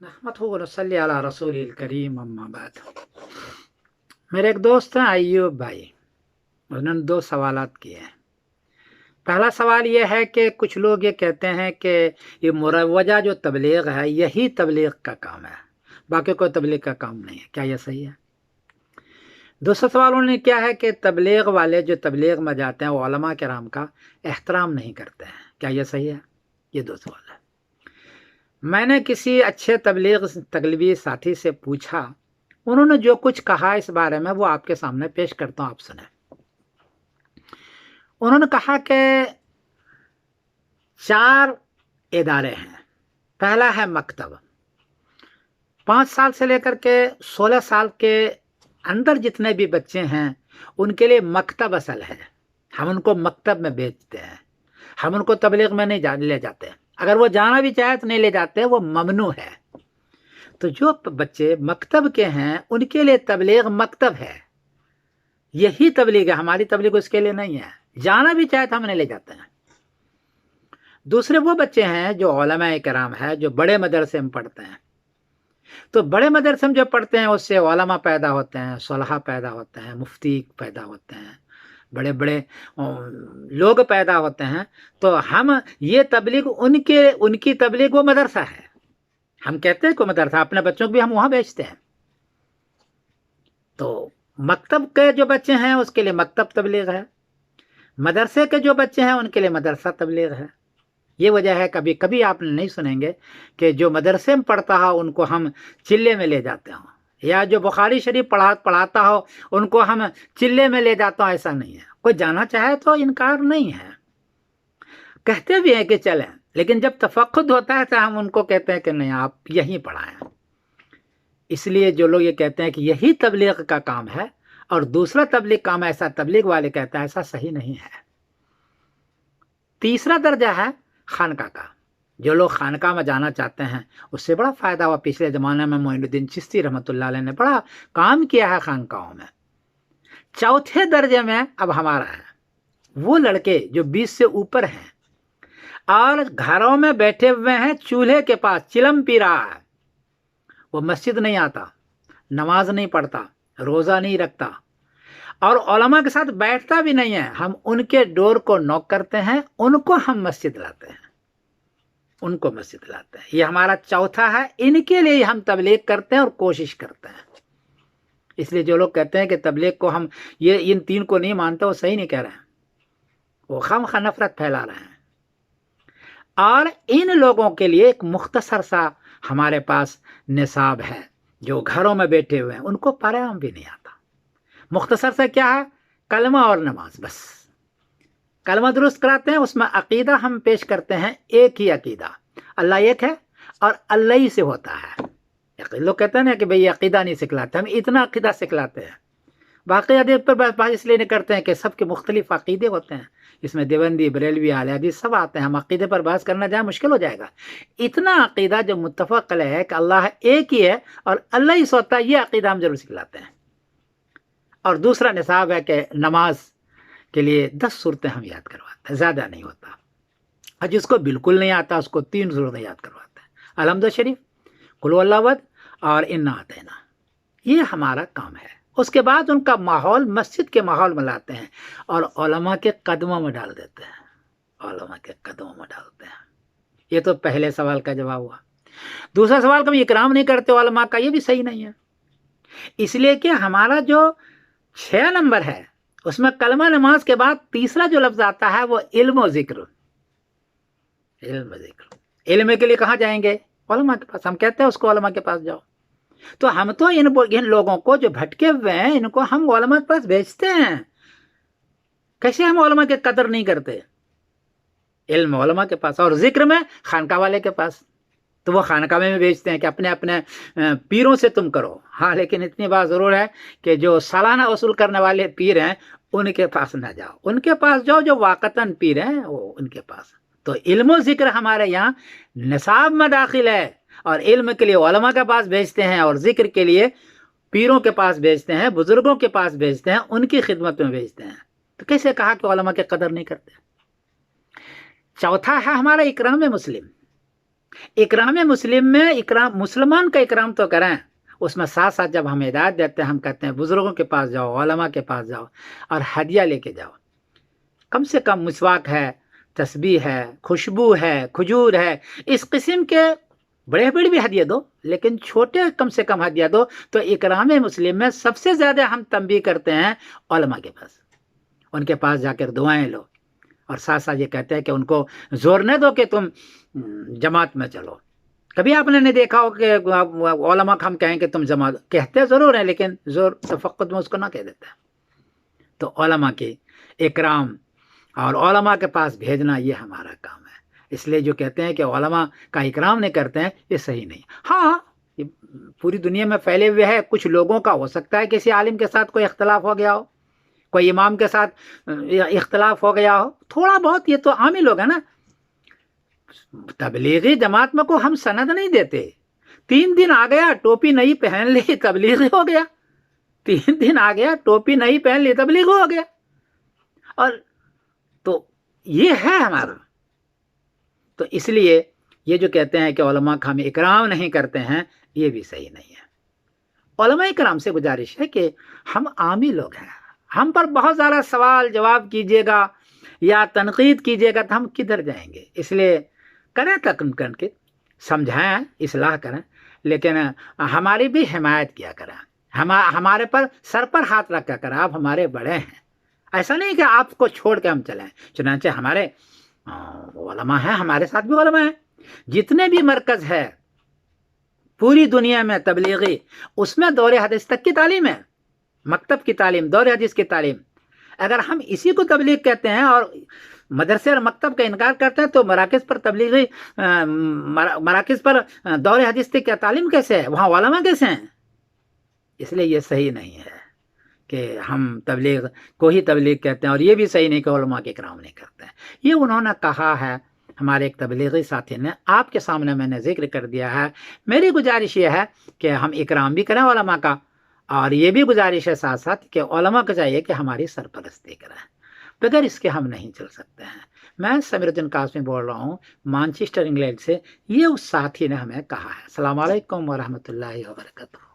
नहमदुहु व नसल्ली अला रसूलिल करीम अम्मा बाद। मेरे एक दोस्त हैं अय्यूब भाई, उन्होंने दो सवालात किए हैं। पहला सवाल ये है कि कुछ लोग ये कहते हैं कि ये मुरवजा जो तबलीग है यही तबलीग का काम है, बाकी कोई तबलीग का काम नहीं है, क्या ये सही है? दूसरा सवाल उन्होंने क्या है कि तबलीग वाले जो तबलीग में जाते हैं वो उलमा किराम का एहतराम नहीं करते हैं, क्या ये सही है? ये दो सवाल है। मैंने किसी अच्छे तकलीबी साथी से पूछा, उन्होंने जो कुछ कहा इस बारे में वो आपके सामने पेश करता हूँ, आप सुने। उन्होंने कहा कि 4 इदारे हैं। पहला है मकतब, 5 साल से लेकर के 16 साल के अंदर जितने भी बच्चे हैं उनके लिए मकतब असल है। हम उनको मकतब में भेजते हैं, हम उनको तबलीग में नहीं ले जाते। अगर वो जाना भी चाहे तो नहीं ले जाते, वो ममनू है। तो जो बच्चे मकतब के हैं उनके लिए तबलीग मकतब है, यही तबलीग है। हमारी तबलीग उसके लिए नहीं है, जाना भी चाहे तो हम नहीं ले जाते हैं। दूसरे वो बच्चे हैं जो उलमा किराम है, जो बड़े मदरसे में पढ़ते हैं। तो बड़े मदरसे में जो पढ़ते हैं उससे उलमा पैदा होते हैं, सुलहा पैदा होते हैं, मुफ्ती पैदा होते हैं, बड़े बड़े लोग पैदा होते हैं। तो हम ये तबलीग उनकी तबलीग वो मदरसा है। हम कहते हैं को मदरसा, अपने बच्चों को भी हम वहाँ भेजते हैं। तो मकतब के जो बच्चे हैं उसके लिए मकतब तबलीग है, मदरसे के जो बच्चे हैं उनके लिए मदरसा तबलीग है। ये वजह है कभी कभी आपने नहीं सुनेंगे कि जो मदरसे में पढ़ता हो उनको हम चिल्ले में ले जाते हो, या जो बुखारी शरीफ पढ़ाता हो उनको हम चिल्ले में ले जाता हो, ऐसा नहीं है। कोई जाना चाहे तो इनकार नहीं है, कहते भी हैं कि चलें, लेकिन जब तफक्कुद होता है तो हम उनको कहते हैं कि नहीं, आप यहीं पढ़ाएं। इसलिए जो लोग ये कहते हैं कि यही तबलीग का काम है और दूसरा तबलीग काम, ऐसा तबलीग वाले कहते हैं, ऐसा सही नहीं है। तीसरा दर्जा है खानका का। जो लोग खानका में जाना चाहते हैं उससे बड़ा फ़ायदा हुआ। पिछले ज़माने में मोइनुद्दीन चिश्ती रहमतुल्लाह अलैह ने बड़ा काम किया है खानकाओं में। चौथे दर्जे में अब हमारा है वो लड़के जो 20 से ऊपर हैं और घरों में बैठे हुए हैं, चूल्हे के पास चिलम पी रहा है, वो मस्जिद नहीं आता, नमाज नहीं पढ़ता, रोज़ा नहीं रखता और उलमा के साथ बैठता भी नहीं है। हम उनके डोर को नॉक करते हैं, उनको हम मस्जिद लाते हैं, उनको मस्जिद लाते हैं। ये हमारा चौथा है, इनके लिए हम तबलीग करते हैं और कोशिश करते हैं। इसलिए जो लोग कहते हैं कि तबलीग को हम ये इन 3 को नहीं मानते, वो सही नहीं कह रहे हैं, वो खामखा नफरत फैला रहे हैं। और इन लोगों के लिए एक मुख्तसर सा हमारे पास निसाब है। जो घरों में बैठे हुए हैं उनको पारायण भी नहीं आता। मुख्तसर से क्या है, कलमा और नमाज, बस कलमा दुरुस्त कराते हैं, उसमें अकीदा हम पेश करते हैं, एक ही अकीदा, अल्लाह एक है और अल्लाह ही से होता है। लोग कहते हैं ना कि भाई अकीदा नहीं सिखलाते, हम इतना अकीदा सिखलाते हैं। बाकी अदीब पर बात इसलिए नहीं करते हैं कि सबके मुख्तलिफ अकीदे होते हैं, इसमें देवबंदी, बरेलवी, आले हदीस सब आते हैं। हम अकीदे पर बहस करना जाए मुश्किल हो जाएगा। इतना अकीदा जो मुत्तफक अलैह है कि अल्लाह एक ही है और अल्लाह ही सोता है, ये अकीदा हम जरूर सिखलाते हैं। और दूसरा निसाब है कि नमाज के लिए 10 सूरतें हम याद करवाते हैं, ज़्यादा नहीं होता। और जिसको बिल्कुल नहीं आता उसको 3 सूरतें याद करवाते हैं, अलहम्द शरीफ, कुल हुवल्लाहु अहद और इन्ना अतैना। ये हमारा काम है। उसके बाद उनका माहौल मस्जिद के माहौल में लाते हैं और उलमा के कदमों में डाल देते हैं, उलमा के कदमों में डालते हैं। ये तो पहले सवाल का जवाब हुआ। दूसरा सवाल कभी इकराम नहीं करते उलमा का, ये भी सही नहीं है। इसलिए कि हमारा जो 6 नंबर है उसमें कलमा नमाज के बाद तीसरा जो लफ्ज आता है वो इल्म और जिक्र। इल्म जिक्र, इल्म के लिए कहाँ जाएंगे? उलमा के पास। हम कहते हैं उसको उलमा के पास जाओ। तो हम तो इन लोगों को जो भटके हुए हैं इनको हम उलमा के पास भेजते हैं। कैसे हम उलमा की कदर नहीं करते? इल्म उलमा के पास और जिक्र में खानका वाले के पास। तो वो खानका में भेजते हैं कि अपने अपने पीरों से तुम करो। हाँ, लेकिन इतनी बात ज़रूर है कि जो सालाना वसूल करने वाले पीर हैं उनके पास ना जाओ, उनके पास जाओ जो वाक़तन पीर हैं, वो उनके पास। तो इल्म ज़िक्र हमारे यहाँ निसाब में दाखिल है और इल्म के लिए उलमा के पास भेजते हैं और ज़िक्र के लिए पीरों के पास भेजते हैं, बुज़ुर्गों के पास भेजते हैं, उनकी खिदमत में भेजते हैं। तो कैसे कहा कि उलमा की कदर नहीं करते? चौथा है हमारा इकराम मुस्लिम। इकराम मुस्लिम में इकराम मुसलमान का इकराम तो करें, उसमें साथ साथ जब हम हिदायत देते हैं हम कहते हैं बुजुर्गों के पास जाओ, उलमा के पास जाओ और हदिया लेके जाओ। कम से कम मिसवाक है, तस्बीह है, खुशबू है, खजूर है, इस किस्म के बड़े बड़े भी हदिया दो, लेकिन छोटे कम से कम हदिया दो। तो इकराम मुस्लिम में सबसे ज़्यादा हम तंबीह करते हैं उलमा के पास, उनके पास जाकर दुआएं लो और साथ साथ ये कहते हैं कि उनको जोर न दो कि तुम जमात में चलो। कभी आपने नहीं देखा हो कि उलमा हम कहें कि तुम जमात, कहते ज़रूर हैं लेकिन जोर तफक्कुद में उसको ना कह देते। तो उलमा की इकराम और उलमा के पास भेजना ये हमारा काम है। इसलिए जो कहते हैं कि उलमा का इकराम नहीं करते हैं, ये सही नहीं। हाँ, ये पूरी दुनिया में फैले हुए है, कुछ लोगों का हो सकता है किसी आलिम के साथ कोई इख्तलाफ हो गया हो, कोई इमाम के साथ इख्तलाफ हो गया हो, थोड़ा बहुत, ये तो आम ही लोग है ना। तबलीगी जमात में को हम सनद नहीं देते। 3 दिन आ गया टोपी नहीं पहन ली तबलीगी हो गया, 3 दिन आ गया टोपी नहीं पहन ली तबलीग हो गया। और तो ये है हमारा। तो इसलिए ये जो कहते हैं कि उलमा का हम इकराम नहीं करते हैं, ये भी सही नहीं है। उलमा इकराम से गुजारिश है कि हम आमी लोग हैं, हम पर बहुत ज़्यादा सवाल जवाब कीजिएगा या तनकीद कीजिएगा तो हम किधर जाएंगे। इसलिए करें तकन के समझाएं, इस्लाह करें, लेकिन हमारी भी हिमायत किया करें। हमारे पर सर पर हाथ रखा करें, आप हमारे बड़े हैं। ऐसा नहीं कि आपको छोड़ के हम चलें। चुनांचे हमारे उलमा हैं, हमारे साथ भी उलमा हैं। जितने भी मरकज़ है पूरी दुनिया में तबलीगी, उसमें दौरे हदीस तक की तालीम है, मकतब की तालीम, दौरे हदीस की तालीम। अगर हम इसी को तबलीग कहते हैं और मदरसे और मकतब का इनकार करते हैं तो मराकिज़ पर तबलीगी मराकिज़ पर दौरे हदीस की क्या तालीम कैसे है, वहाँ उलमा कैसे हैं? इसलिए ये सही नहीं है कि हम तबलीग को ही तबलीग कहते हैं, और ये भी सही नहीं कि उलमा के इकराम नहीं करते हैं। ये उन्होंने कहा है, हमारे एक तबलीगी साथी ने, आपके सामने मैंने जिक्र कर दिया है। मेरी गुजारिश ये है कि हम इकराम भी करें उलमा का, और ये भी गुजारिश है साथ साथ कि उलमा को चाहिए कि हमारी सरपरस्ती करें, बगैर इसके हम नहीं चल सकते हैं। मैं समीरुद्दीन कासमी बोल रहा हूँ मैनचेस्टर इंग्लैंड से। ये उस साथी ने हमें कहा है। अस्सलाम वालेकुम व रहमतुल्लाहि व बरकातहू।